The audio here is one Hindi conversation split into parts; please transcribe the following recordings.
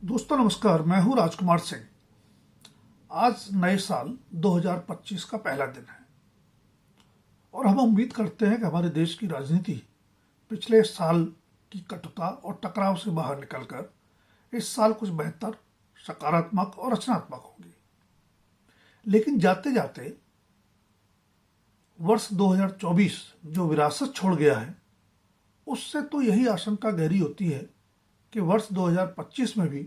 दोस्तों नमस्कार। मैं हूं राजकुमार सिंह। आज नए साल 2025 का पहला दिन है और हम उम्मीद करते हैं कि हमारे देश की राजनीति पिछले साल की कटुता और टकराव से बाहर निकलकर इस साल कुछ बेहतर, सकारात्मक और रचनात्मक होगी। लेकिन जाते जाते वर्ष 2024 जो विरासत छोड़ गया है, उससे तो यही आशंका गहरी होती है कि वर्ष 2025 में भी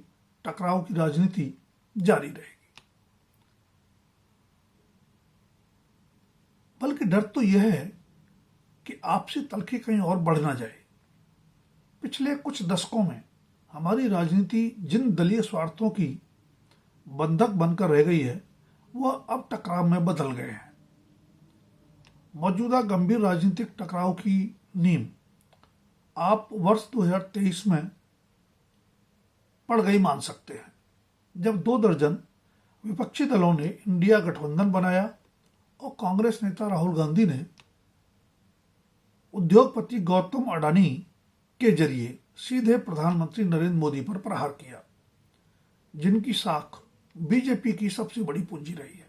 टकराव की राजनीति जारी रहेगी। बल्कि डर तो यह है कि आपसी तलखी कहीं और बढ़ ना जाए। पिछले कुछ दशकों में हमारी राजनीति जिन दलीय स्वार्थों की बंधक बनकर रह गई है, वह अब टकराव में बदल गए हैं। मौजूदा गंभीर राजनीतिक टकराव की नींव आप वर्ष 2023 में पड़ गई मान सकते हैं, जब 2 दर्जन विपक्षी दलों ने इंडिया गठबंधन बनाया और कांग्रेस नेता राहुल गांधी ने उद्योगपति गौतम अडानी के जरिए सीधे प्रधानमंत्री नरेंद्र मोदी पर प्रहार किया, जिनकी साख बीजेपी की सबसे बड़ी पूंजी रही है।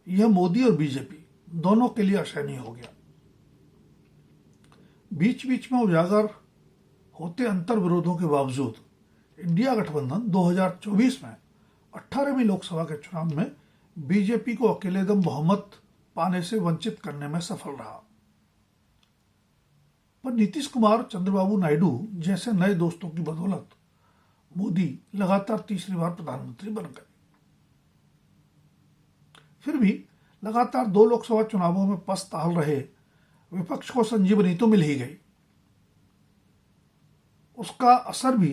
यह मोदी और बीजेपी दोनों के लिए असहनीय हो गया। बीच बीच में उजागर होते अंतर विरोधों के बावजूद इंडिया गठबंधन 2024 में 18वीं लोकसभा के चुनाव में बीजेपी को अकेले दम बहुमत पाने से वंचित करने में सफल रहा। पर नीतीश कुमार, चंद्रबाबू नायडू जैसे नए दोस्तों की बदौलत मोदी लगातार तीसरी बार प्रधानमंत्री बन गए। फिर भी लगातार 2 लोकसभा चुनावों में पस्त ताल रहे विपक्ष को संजीवनी तो मिल ही गई। उसका असर भी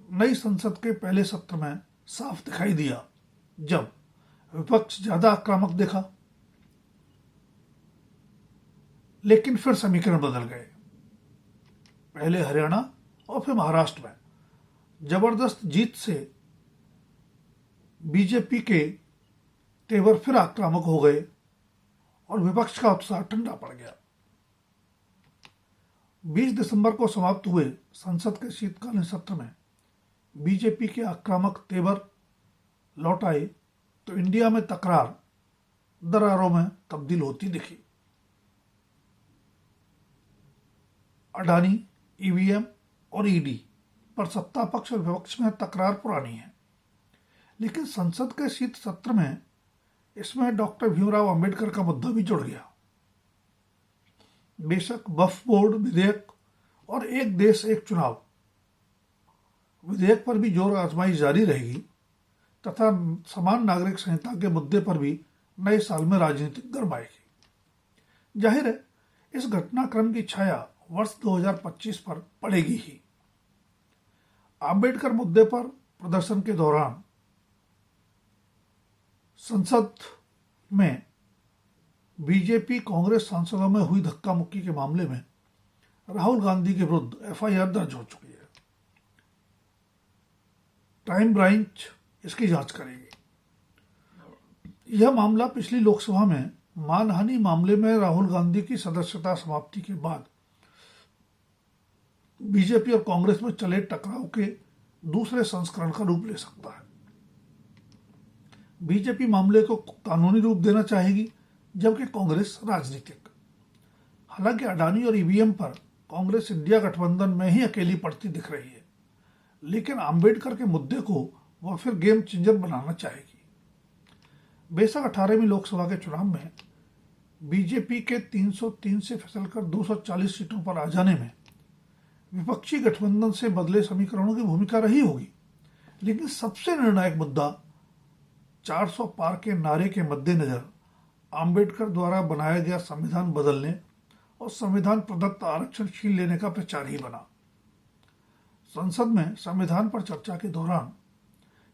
नई संसद के पहले सत्र में साफ दिखाई दिया, जब विपक्ष ज्यादा आक्रामक देखा। लेकिन फिर समीकरण बदल गए। पहले हरियाणा और फिर महाराष्ट्र में जबरदस्त जीत से बीजेपी के तेवर फिर आक्रामक हो गए और विपक्ष का उत्साह ठंडा पड़ गया। 20 दिसंबर को समाप्त हुए संसद के शीतकालीन सत्र में बीजेपी के आक्रामक तेवर लौट आए तो इंडिया में तकरार दरारों में तब्दील होती दिखी। अडानी, ईवीएम और ईडी पर सत्ता पक्ष और विपक्ष में तकरार पुरानी है, लेकिन संसद के शीत सत्र में इसमें डॉक्टर भीमराव अंबेडकर का मुद्दा भी जुड़ गया। बेशक वक्फ बोर्ड विधेयक और एक देश एक चुनाव विधेयक पर भी जोर आजमाइश जारी रहेगी तथा समान नागरिक संहिता के मुद्दे पर भी नए साल में राजनीतिक गर्म आएगी। जाहिर है, इस घटनाक्रम की छाया वर्ष 2025 पर पड़ेगी ही। आम्बेडकर मुद्दे पर प्रदर्शन के दौरान संसद में बीजेपी कांग्रेस सांसदों में हुई धक्का मुक्की के मामले में राहुल गांधी के विरुद्ध एफआईआर दर्ज हो चुकी है। क्राइम ब्रांच इसकी जांच करेगी। यह मामला पिछली लोकसभा में मानहानि मामले में राहुल गांधी की सदस्यता समाप्ति के बाद बीजेपी और कांग्रेस में चले टकराव के दूसरे संस्करण का रूप ले सकता है। बीजेपी मामले को कानूनी रूप देना चाहेगी, जबकि कांग्रेस राजनीतिक। हालांकि अडानी और ईवीएम पर कांग्रेस इंडिया गठबंधन में ही अकेली पड़ती दिख रही है, लेकिन आम्बेडकर के मुद्दे को वह फिर गेम चेंजर बनाना चाहेगी। बेशक 18वीं लोकसभा के चुनाव में बीजेपी के 303 से फिसलकर 240 सीटों पर आ जाने में विपक्षी गठबंधन से बदले समीकरणों की भूमिका रही होगी, लेकिन सबसे निर्णायक मुद्दा 400 पार के नारे के मद्देनजर आम्बेडकर द्वारा बनाया गया संविधान बदलने और संविधान प्रदत्त आरक्षण छीन लेने का प्रचार ही बना। संसद में संविधान पर चर्चा के दौरान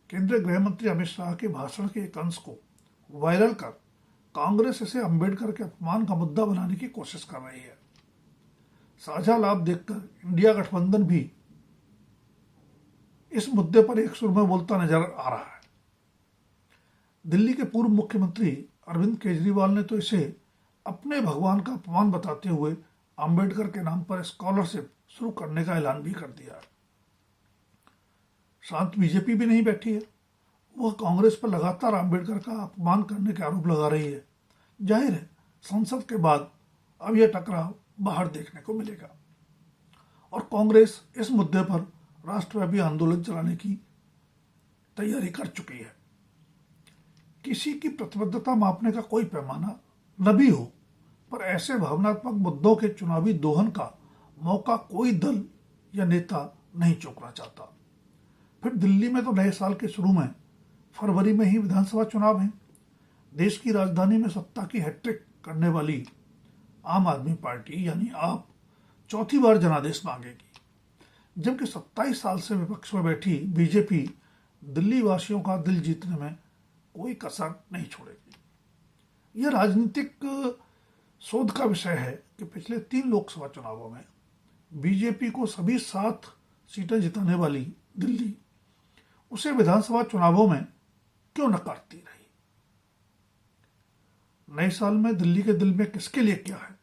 केंद्रीय गृह मंत्री अमित शाह के भाषण के एक अंश को वायरल कर कांग्रेस इसे अंबेडकर के अपमान का मुद्दा बनाने की कोशिश कर रही है। साझा लाभ देखकर इंडिया गठबंधन भी इस मुद्दे पर एक सुर में बोलता नजर आ रहा है। दिल्ली के पूर्व मुख्यमंत्री अरविंद केजरीवाल ने तो इसे अपने भगवान का अपमान बताते हुए अंबेडकर के नाम पर स्कॉलरशिप शुरू करने का ऐलान भी कर दिया है। शांत बीजेपी भी नहीं बैठी है। वह कांग्रेस पर लगातार अंबेडकर का अपमान करने के आरोप लगा रही है। जाहिर है संसद के बाद अब यह टकराव बाहर देखने को मिलेगा और कांग्रेस इस मुद्दे पर राष्ट्रव्यापी आंदोलन चलाने की तैयारी कर चुकी है। किसी की प्रतिबद्धता मापने का कोई पैमाना न भी हो, पर ऐसे भावनात्मक मुद्दों के चुनावी दोहन का मौका कोई दल या नेता नहीं चूकना चाहता। फिर दिल्ली में तो नए साल के शुरू में फरवरी में ही विधानसभा चुनाव हैं। देश की राजधानी में सत्ता की हैट्रिक करने वाली आम आदमी पार्टी यानी आप चौथी बार जनादेश मांगेगी, जबकि 27 साल से विपक्ष में बैठी बीजेपी दिल्ली वासियों का दिल जीतने में कोई कसर नहीं छोड़ेगी। यह राजनीतिक शोध का विषय है कि पिछले 3 लोकसभा चुनावों में बीजेपी को सभी 7 सीटें जिताने वाली दिल्ली उसे विधानसभा चुनावों में क्यों नकारती रही। नए साल में दिल्ली के दिल में किसके लिए क्या है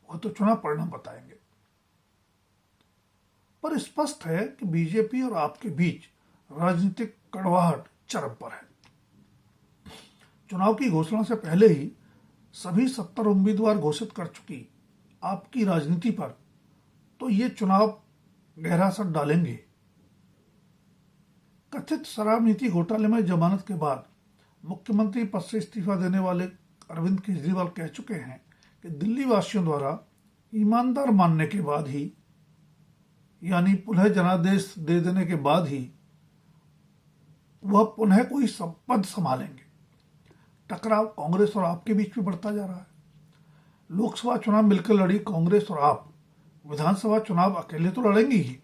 वह तो चुनाव परिणाम बताएंगे, पर स्पष्ट है कि बीजेपी और आपके बीच राजनीतिक कड़वाहट चरम पर है। चुनाव की घोषणा से पहले ही सभी 70 उम्मीदवार घोषित कर चुकी आपकी राजनीति पर तो ये चुनाव गहरा असर डालेंगे। कथित शराब नीति घोटाले में जमानत के बाद मुख्यमंत्री पद से इस्तीफा देने वाले अरविंद केजरीवाल कह चुके हैं कि दिल्ली वासियों द्वारा ईमानदार मानने के बाद ही, यानी पुनः जनादेश दे देने के बाद ही वह पुनः कोई पद संभालेंगे। टकराव कांग्रेस और आपके बीच में बढ़ता जा रहा है। लोकसभा चुनाव मिलकर लड़ी कांग्रेस और आप विधानसभा चुनाव अकेले तो लड़ेंगी ही,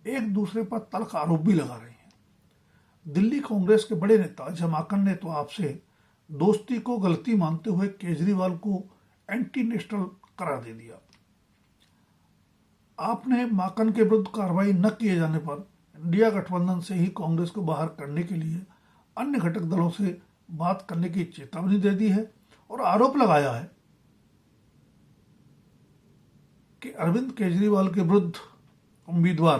एक दूसरे पर तल्ख आरोप भी लगा रही हैं। दिल्ली कांग्रेस के बड़े नेता अजय माकन ने तो आपसे दोस्ती को गलती मानते हुए केजरीवाल को एंटी नेशनल करार दे दिया। आपने माकन के विरुद्ध कार्रवाई न किए जाने पर इंडिया गठबंधन से ही कांग्रेस को बाहर करने के लिए अन्य घटक दलों से बात करने की चेतावनी दे दी है और आरोप लगाया है कि अरविंद केजरीवाल के विरुद्ध उम्मीदवार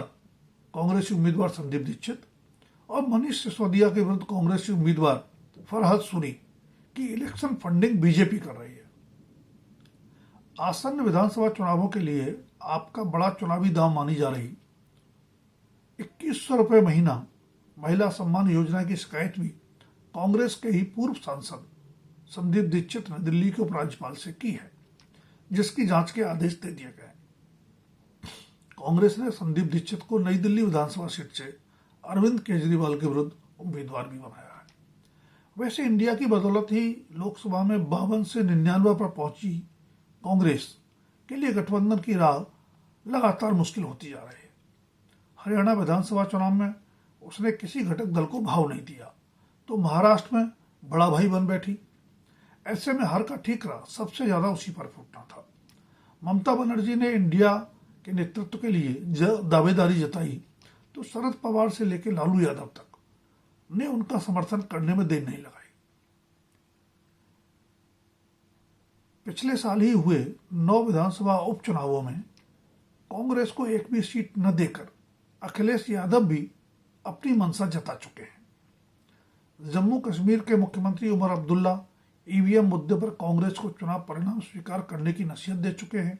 कांग्रेसी उम्मीदवार संदीप दीक्षित और मनीष सिसोदिया के विरुद्ध कांग्रेसी उम्मीदवार फरहद सूरी की इलेक्शन फंडिंग बीजेपी कर रही है। आसन्न विधानसभा चुनावों के लिए आपका बड़ा चुनावी दांव मानी जा रही 2100 रुपये महीना महिला सम्मान योजना की शिकायत भी कांग्रेस के ही पूर्व सांसद संदीप दीक्षित ने दिल्ली के उपराज्यपाल से की है, जिसकी जांच के आदेश दे दिए गए। कांग्रेस ने संदीप दीक्षित को नई दिल्ली विधानसभा सीट से अरविंद केजरीवाल के विरुद्ध उम्मीदवार भी बनाया है। वैसे इंडिया की बदौलत ही लोकसभा में 52 से 99 पर पहुंची कांग्रेस के लिए गठबंधन की राह लगातार मुश्किल होती जा रही है। हरियाणा विधानसभा चुनाव में उसने किसी घटक दल को भाव नहीं दिया तो महाराष्ट्र में बड़ा भाई बन बैठी। ऐसे में हर का ठीकरा सबसे ज्यादा उसी पर फूटना था। ममता बनर्जी ने इंडिया के नेतृत्व के लिए दावेदारी जताई तो शरद पवार से लेकर लालू यादव तक ने उनका समर्थन करने में देर नहीं लगाई। पिछले साल ही हुए 9 विधानसभा उपचुनावों में कांग्रेस को एक भी सीट न देकर अखिलेश यादव भी अपनी मंशा जता चुके हैं। जम्मू कश्मीर के मुख्यमंत्री उमर अब्दुल्ला ईवीएम मुद्दे पर कांग्रेस को चुनाव परिणाम स्वीकार करने की नसीहत दे चुके हैं,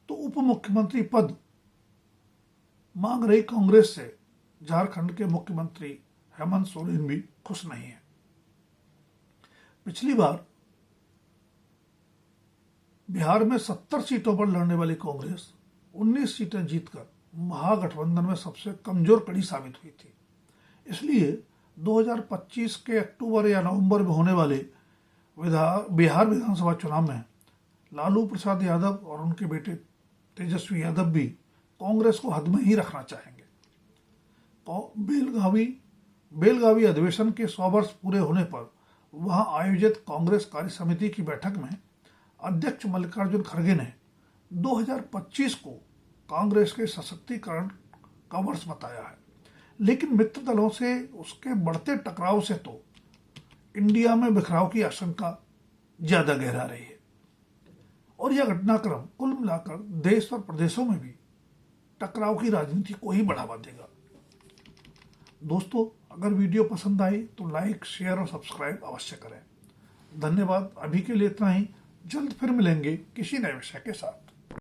तो उप मुख्यमंत्री पद मांग रही कांग्रेस से झारखंड के मुख्यमंत्री हेमंत सोरेन भी खुश नहीं है। पिछली बार बिहार में 70 सीटों पर लड़ने वाली कांग्रेस 19 सीटें जीतकर महागठबंधन में सबसे कमजोर कड़ी साबित हुई थी। इसलिए 2025 के अक्टूबर या नवंबर में होने वाले बिहार विधानसभा चुनाव में लालू प्रसाद यादव और उनके बेटे तेजस्वी यादव भी कांग्रेस को हद में ही रखना चाहेंगे। बेलगावी अधिवेशन के 100 वर्ष पूरे होने पर वहां आयोजित कांग्रेस कार्य समिति की बैठक में अध्यक्ष मल्लिकार्जुन खड़गे ने 2025 को कांग्रेस के सशक्तिकरण का वर्ष बताया है, लेकिन मित्र दलों से उसके बढ़ते टकराव से तो इंडिया में बिखराव की आशंका ज्यादा गहरा रही है और यह घटनाक्रम कुल मिलाकर देश और प्रदेशों में भी टकराव की राजनीति को ही बढ़ावा देगा। दोस्तों, अगर वीडियो पसंद आई तो लाइक, शेयर और सब्सक्राइब अवश्य करें। धन्यवाद। अभी के लिए इतना ही। जल्द फिर मिलेंगे किसी नए विषय के साथ।